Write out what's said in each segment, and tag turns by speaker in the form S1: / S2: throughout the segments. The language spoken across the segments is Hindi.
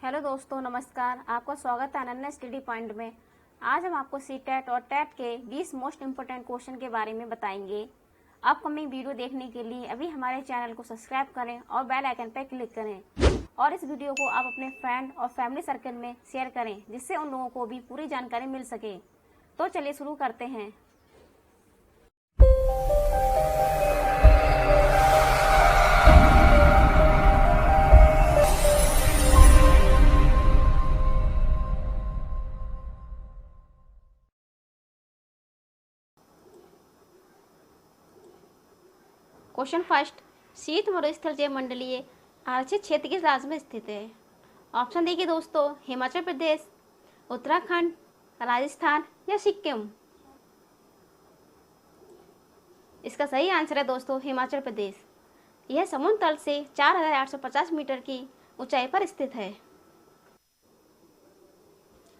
S1: हेलो दोस्तों, नमस्कार। आपका स्वागत है अनन्या स्टडी पॉइंट में। आज हम आपको सीटेट और टेट के 20 मोस्ट इम्पोर्टेंट क्वेश्चन के बारे में बताएंगे। अपकमिंग वीडियो देखने के लिए अभी हमारे चैनल को सब्सक्राइब करें और बेल आइकन पर क्लिक करें और इस वीडियो को आप अपने फ्रेंड और फैमिली सर्कल में शेयर करें, जिससे उन लोगों को भी पूरी जानकारी मिल सके। तो चलिए शुरू करते हैं। क्वेश्चन फर्स्ट, शीत मरुस्थल जयमंडलीय आरक्षित क्षेत्र किस राज्य में स्थित है? ऑप्शन देखिए दोस्तों, हिमाचल प्रदेश, उत्तराखंड, राजस्थान या सिक्किम। इसका सही आंसर है दोस्तों हिमाचल प्रदेश। यह समुद्र तल से 4850 मीटर की ऊंचाई पर स्थित है।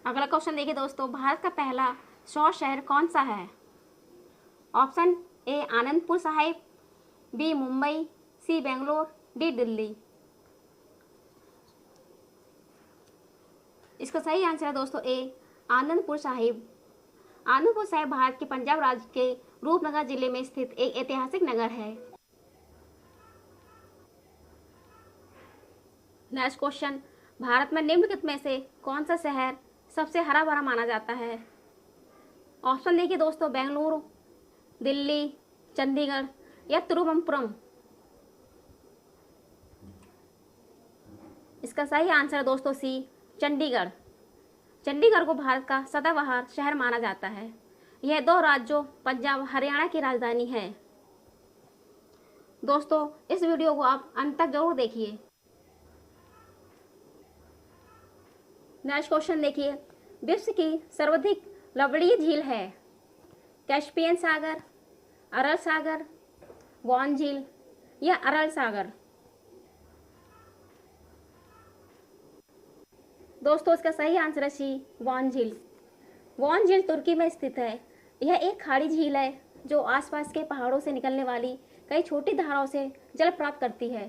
S1: अगला क्वेश्चन देखिए दोस्तों, भारत का पहला सौर शहर कौन सा है? Option A Anandpur Sahib, B Mumbai, C Bangalore, D Delhi. इसका सही आंसर है दोस्तों ए आनंदपुर साहिब। आनंदपुर साहिब भारत के पंजाब राज्य के रूपनगर जिले में स्थित एक ऐतिहासिक नगर है। नेक्स्ट क्वेश्चन, भारत में निम्नलिखित में से कौन सा शहर सबसे हरा भरा माना जाता है? ऑप्शन देखिए दोस्तों, बेंगलुरु, दिल्ली, चंडीगढ़ या तिरुवनंतपुरम। इसका सही आंसर है दोस्तों सी चंडीगढ़। चंडीगढ़ को भारत का सदाबहार शहर माना जाता है। यह दो राज्यों पंजाब हरियाणा की राजधानी है। दोस्तों इस वीडियो को आप अंत तक जरूर देखिए। नेक्स्ट क्वेश्चन देखिए, विश्व की सर्वाधिक लवणीय झील है? कैस्पियन सागर, अरल सागर, वॉन झील या अरल सागर। दोस्तों इसका सही आंसर है सी वॉन झील। वॉन झील तुर्की में स्थित है। यह एक खाड़ी झील है जो आसपास के पहाड़ों से निकलने वाली कई छोटी धाराओं से जल प्राप्त करती है।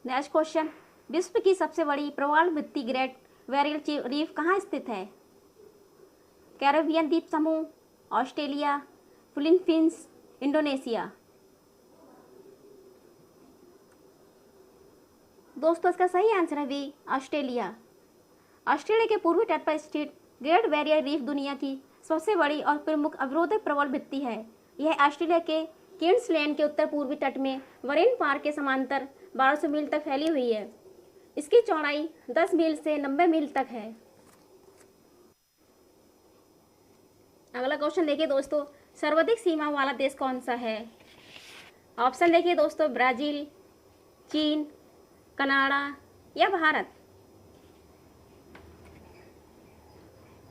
S1: नेक्स्ट क्वेश्चन, विश्व की सबसे बड़ी प्रवाल भित्ति ग्रेट बैरियर रीफ कहाँ स्थित है? कैरेबियन द्वीप समूह, ऑस्ट्रेलिया, फिलीपींस, इंडोनेशिया। दोस्तों इसका सही आंसर है बी ऑस्ट्रेलिया। ऑस्ट्रेलिया के पूर्वी तट पर स्थित ग्रेट बैरियर रीफ दुनिया की सबसे बड़ी और प्रमुख अवरोधक प्रबल भित्ति है। यह ऑस्ट्रेलिया के क्वींसलैंड के उत्तर पूर्वी तट में मरीन पार्क के समांतर 1200 मील तक फैली हुई है। इसकी चौड़ाई 10 मील से 90 मील तक है। अगला क्वेश्चन देखिए दोस्तों, सर्वाधिक सीमा वाला देश कौन सा है? ऑप्शन देखिए दोस्तों, ब्राजील, चीन, कनाडा या भारत।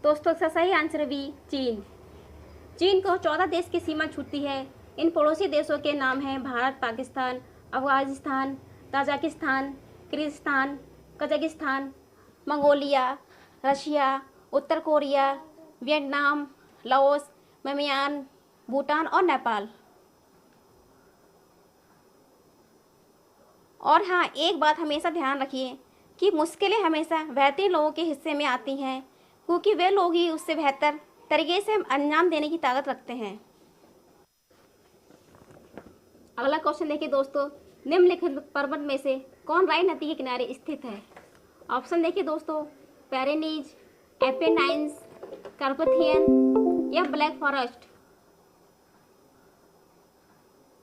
S1: दोस्तों इसका सही आंसर है बी चीन। चीन को 14 देश की सीमा छूटती है। इन पड़ोसी देशों के नाम हैं Bharat, Pakistan, Afghanistan, Tajikistan, Kyrgyzstan, Kazakhstan, Mongolia, Russia, उत्तर Korea, Vietnam, Laos, Myanmar, Bhutan और नेपाल। और हाँ, एक बात हमेशा ध्यान रखिए कि मुश्किलें हमेशा बेहतरीन लोगों के हिस्से में आती हैं, क्योंकि वे लोग ही उससे बेहतर तरीके से अंजाम देने की ताकत रखते हैं। अगला क्वेश्चन देखिए दोस्तों, निम्नलिखित पर्वत में से कौन राइन नदी के किनारे स्थित है? ऑप्शन देखिए दोस्तों, पेरेनीज, एपेनाइन्स, कार्पथियन या ब्लैक फॉरेस्ट।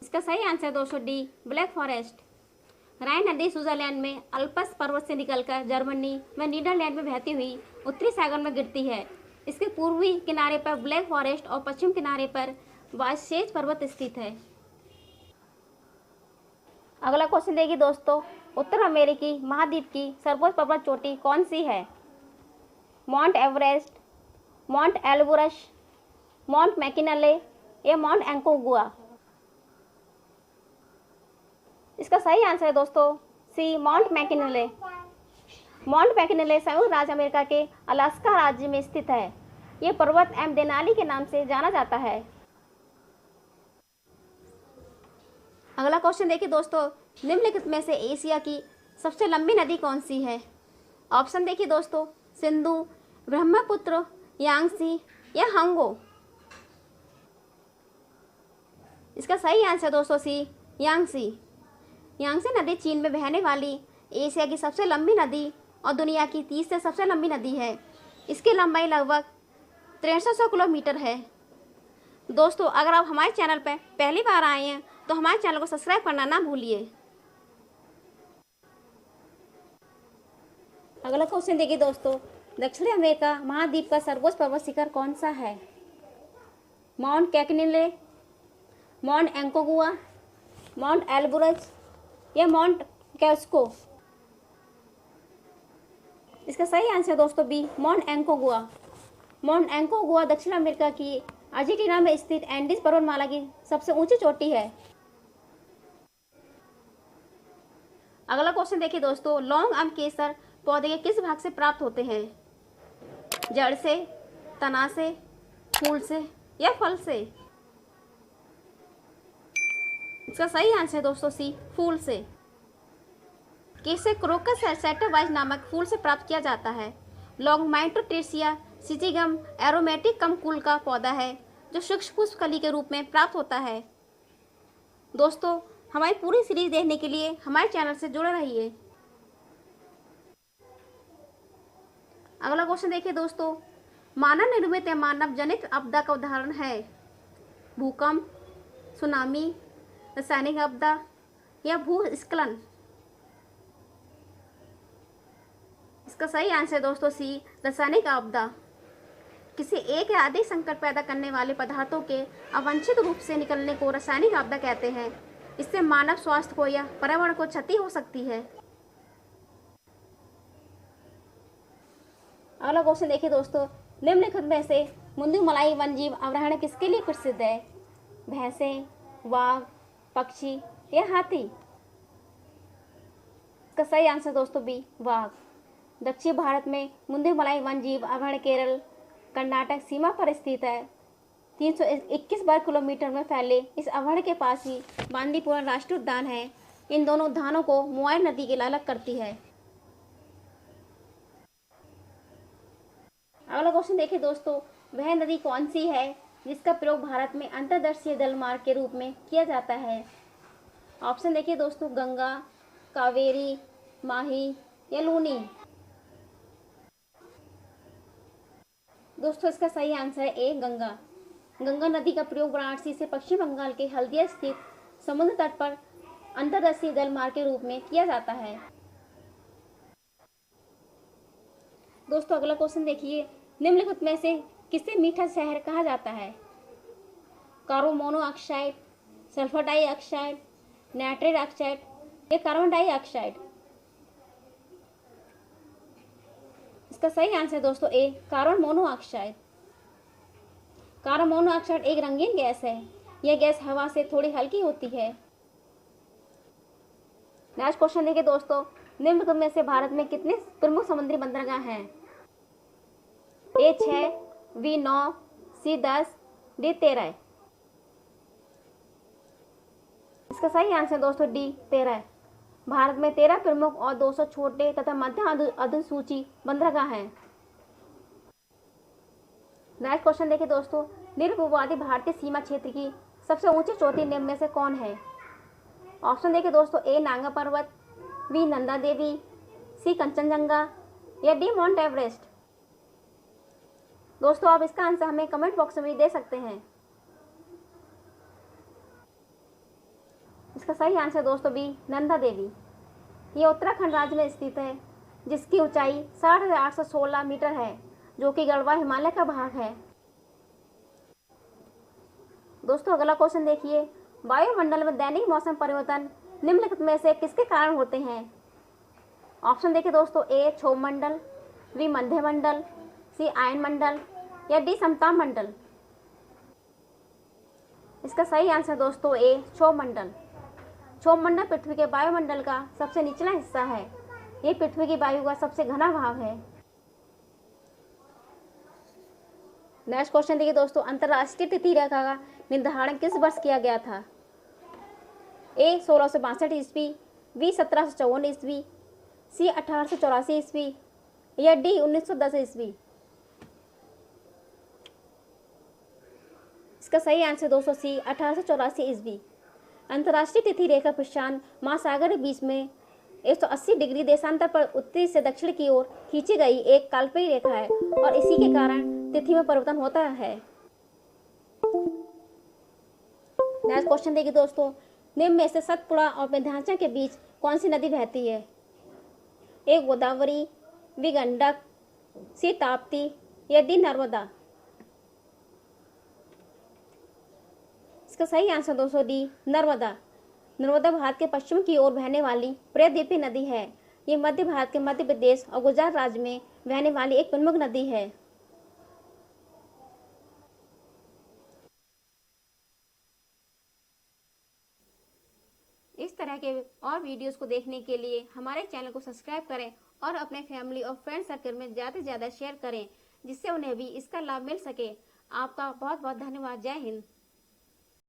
S1: इसका सही आंसर दोस्तों डी ब्लैक फॉरेस्ट। राइन नदी स्विट्जरलैंड में अल्प्स पर्वत से निकलकर जर्मनी व नीदरलैंड में बहती हुई उत्तरी सागर में गिरती है। इसके पूर्वी किनारे पर ब्लैक फॉरेस्ट और पश्चिम किनारे पर वाइसेज पर्वत स्थित है। अगला क्वेश्चन देखिए दोस्तों, उत्तर अमेरिकी महाद्वीप की सर्वोच्च पर्वत चोटी कौन सी है? Mount Everest, Mount Elbrus, Mount McKinley या माउंट एंकोगुआ। इसका सही आंसर है दोस्तों C Mount McKinley. Mount McKinley संयुक्त राज्य अमेरिका के अलास्का राज्य में स्थित है। यह पर्वत देनाली के नाम से जाना जाता है। अगला क्वेश्चन देखिए दोस्तों, निम्नलिखित में से एशिया की सबसे लंबी नदी कौन सी है? ऑप्शन देखिए दोस्तों, सिंधु, ब्रह्मपुत्र, यांगसी या हंगो। इसका सही आंसर दोस्तों सी, यांगसी। यांगसी नदी चीन में बहने वाली एशिया की सबसे लंबी नदी और दुनिया की तीसरी सबसे लंबी नदी है। इसकी लंबाई लगभग 6300 किलोमीटर है। दोस्तों अगर आप हमारे चैनल पर पहली बार आए हैं तो हमारे चैनल को सब्सक्राइब करना ना भूलिए। अगला क्वेश्चन देखिए दोस्तों, दक्षिण अमेरिका महाद्वीप का सर्वोच्च पर्वत शिखर कौन सा है? माउंट कैकनिले, माउंट एंकोगुआ, माउंट एल्बुरज या माउंट कैस्को। इसका सही आंसर दोस्तों बी, माउंट एंकोगुआ। माउंट एंकोगुआ दक्षिण अमेरिका की अर्जेंटीना में स्थित एंडीज पर्वतमाला की सबसे ऊंची चोटी है। अगला क्वेश्चन देखिए दोस्तों, लौंग आम केसर पौधे के किस भाग से प्राप्त होते हैं? जड़ से, तना से, फूल से या फल से? इसका सही आंसर है दोस्तों सी, फूल से। केसर क्रोकस सैटिवाइज नामक फूल से प्राप्त किया जाता है। लौंग माइटोट्रेसिया सिजिगम एरोमेटिकम कुल का पौधा है जो सूक्ष्म पुष्प कली के रूप में प्राप्त होता है। दोस्तों हमारी पूरी सीरीज देखने के लिए हमारे चैनल से जुड़े रहिए। अगला क्वेश्चन देखिए दोस्तों, मानव निर्मित या मानव जनित आपदा का उदाहरण है? भूकंप, सुनामी, रासायनिक आपदा या भूस्खलन। इसका सही आंसर दोस्तों सी, रासायनिक आपदा। किसी एक या अधिक संकट पैदा करने वाले पदार्थों के अवांछित रूप से निकलने को रासायनिक आपदा कहते हैं। इससे मानव स्वास्थ्य को या पर्यावरण को क्षति हो सकती है। अगला क्वेश्चन देखिए दोस्तों, निम्नलिखित में से मुंदुमलाई वन्यजीव अभयारण्य किसके लिए प्रसिद्ध है? भैंसें, वाघ, पक्षी या हाथी। इसका सही आंसर दोस्तों बी, वाघ। दक्षिण भारत में मुंदुमलाई वन्यजीव अभयारण्य केरल कर्नाटक सीमा पर स्थित है। 321 वर्ग किलोमीटर में फैले इस अभयारण्य के पास ही बांदीपुरा राष्ट्रीय उद्यान है। इन दोनों उद्यानों को मोआर नदी के अलग करती है। अगला क्वेश्चन देखिए दोस्तों, वह नदी कौन सी है जिसका प्रयोग भारत में अंतर्देशीय जल मार्ग के रूप में किया जाता है? ऑप्शन देखिए दोस्तों, गंगा, कावेरी, माही या लूनी। दोस्तों इसका सही आंसर है ए, गंगा। गंगा नदी का प्रयोग वाराणसी से पश्चिम बंगाल के हल्दिया स्थित समुद्र तट पर अंतर्देशीय जल मार्ग के रूप में किया जाता है। दोस्तों अगला क्वेश्चन देखिए, निम्नलिखित में से किसे मीठा शहर कहा जाता है? Carbon monoxide, sulphur dioxide, nitrate oxide या कार्बन डाइऑक्साइड। इसका सही आंसर दोस्तों ए, कार्बन मोनोऑक्साइड। कार्बन मोनोऑक्साइड एक रंगीन गैस है। यह गैस हवा से थोड़ी हल्की होती है। नेक्स्ट क्वेश्चन देखिए दोस्तों, निम्नलिखित में से भारत में कितने प्रमुख समुद्री बंदरगाह हैं? ए 6, बी 9, सी 10, डी 13। इसका सही आंसर दोस्तों डी, 13। भारत में 13 प्रमुख और 200 छोटे तथा मध्यम अनुसूची बंदरगाह हैं। नेक्स्ट क्वेश्चन देखिए दोस्तों, निरभूवादी भारतीय सीमा क्षेत्र की सबसे ऊंची चोटी निम्न में से कौन है? ऑप्शन देखिए दोस्तों, ए नांगा पर्वत, बी नंदा देवी, सी कंचनजंगा या डी माउंट एवरेस्ट। दोस्तों आप इसका आंसर हमें कमेंट बॉक्स में दे सकते हैं। इसका सही आंसर दोस्तों बी, नंदा देवी। ये उत्तराखंड राज्य में स्थित है जिसकी ऊंचाई 60,816 मीटर है जो कि गढ़वाल हिमालय का भाग है। दोस्तों अगला क्वेश्चन देखिए, वायुमंडल में दैनिक मौसम परिवर्तन निम्नलिखित में से किसके कारण होते हैं? ऑप्शन देखिए दोस्तों, ए क्षोभ मंडल, बी मध्य मंडल, सी आयन मंडल या डी समताप मंडल। इसका सही आंसर दोस्तों ए क्षोभ मंडल। क्षोभ मंडल पृथ्वी के वायुमंडल का सबसे निचला हिस्सा है। ये पृथ्वी की वायु का सबसे घना भाग है। नेक्स्ट क्वेश्चन देखिए दोस्तों, अंतर्राष्ट्रीय तिथि रेखा का निर्धारण किस वर्ष किया गया था? ए 1662 ईस्वी, बी 1754 ईस्वी, सी 1884 ईस्वी या डी 1910 ईस्वी। इसका सही आंसर दोस्तों सी 1884 ईस्वी। अंतर्राष्ट्रीय तिथि रेखा पृष्ठांत महासागर के बीच में 180 डिग्री देशांतर पर उत्तरी से दक्षिण की ओर खींची गई एक काल्पनिक रेखा है और इसी के कारण तिथि में परिवर्तन होता है। नेक्स्ट क्वेश्चन देखिए दोस्तों, निम्न में से सतपुड़ा और विंध्याचल के बीच कौन सी नदी बहती है? ए गोदावरी, बी गंडक, सी ताप्ती या डी नर्मदा। इसका सही आंसर दोस्तों डी नर्मदा। नर्मदा भारत के पश्चिम की ओर बहने वाली प्रद्वीपीय नदी है। ये मध्य भारत के मध्य प्रदेश और गुजरात राज्य में बहने वाली एक प्रमुख नदी है। इस तरह के और वीडियोस को देखने के लिए हमारे चैनल को सब्सक्राइब करें और अपने फैमिली और फ्रेंड सर्कल में ज़्यादा से ज़्यादा शेयर करें, जिससे उन्हें भी इसका लाभ मिल सके। आपका बहुत बहुत धन्यवाद। जय हिंद।